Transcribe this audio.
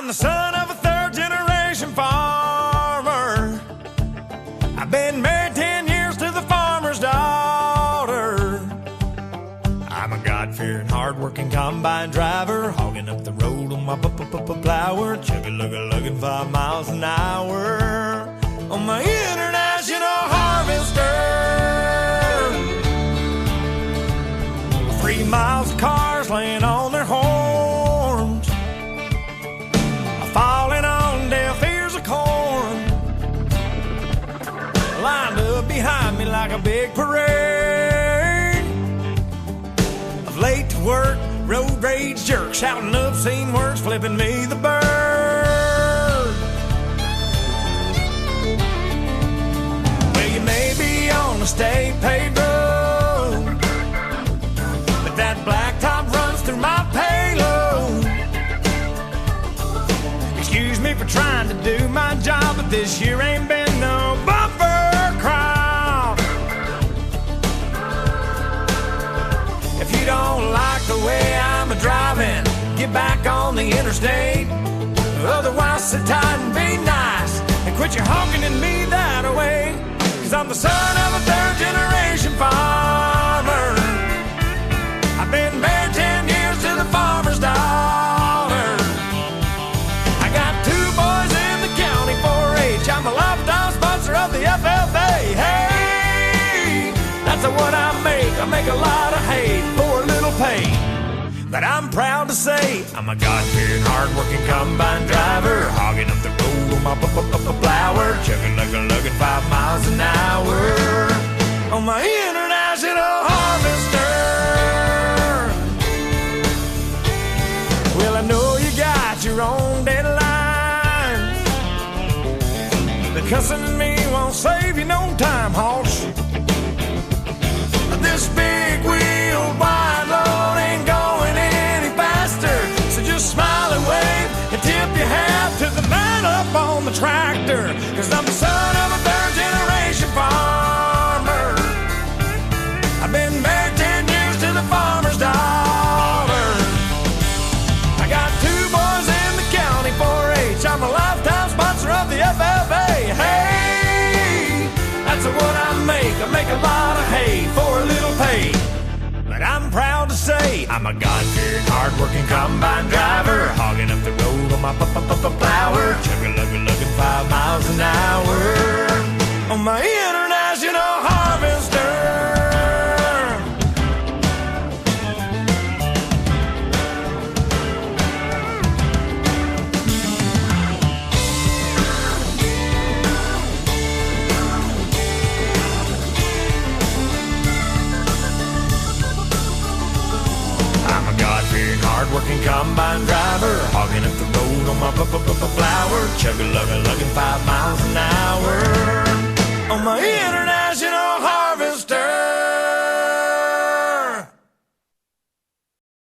the son of a third-generation farmer. I've been married 10 years to the farmer's daughter. I'm a God-fearing, hard-working combine driver, hogging up the road on my plower, chugga-lugga-lugging 5 miles an hour on my international harvester. 3 miles of cars laying on their horns, falling on deaf ears of corn, lined up behind me like a big parade of late to work, road rage jerks, shouting obscene words, flipping me the bird. Well, you may be on a state paved road, but that blacktop runs through my payload. Excuse me for trying to do my job, but this year ain't been no bumper crop. If you don't like the way I'm a-driving, get back on the interstate. Otherwise, sit tight and be nice and quit your honking at me that way. 'Cause I'm the son of a third-generation farmer. I've been married 10 years to the farmer's daughter. I got 2 boys in the county 4-H. I'm a lifetime sponsor of the FFA. Hey, that's what I make a lot of hay for a little pay. But I'm proud to say I'm a God-fearing, hard-working combine driver, hogging up the road on my plower, chugga-lugga-lugging 5 miles an hour on my international harvester. Well, I know you got your own deadline, but cussing at me won't save you no time, hoss. This big wheel wide load ain't going any faster, so just smile and wave and tip your hat to the man up on the tractor. 'Cause I'm the son of a third-generation farmer. I've been married 10 years to the farmer's daughter. I got 2 boys in the county 4-H. I'm a lifetime sponsor of the FFA. Hey, that's what I make a lot of hay for a little pay. But I'm proud to say I'm a God-fearing, hard-working combine driver, hogging up the road on my plower, chugga-lugga-lugging 5 miles an hour on my international harvester. Hard-working combine driver, hogging up the road on my plower, chugga-lugga-lugging 5 miles an hour on my internet.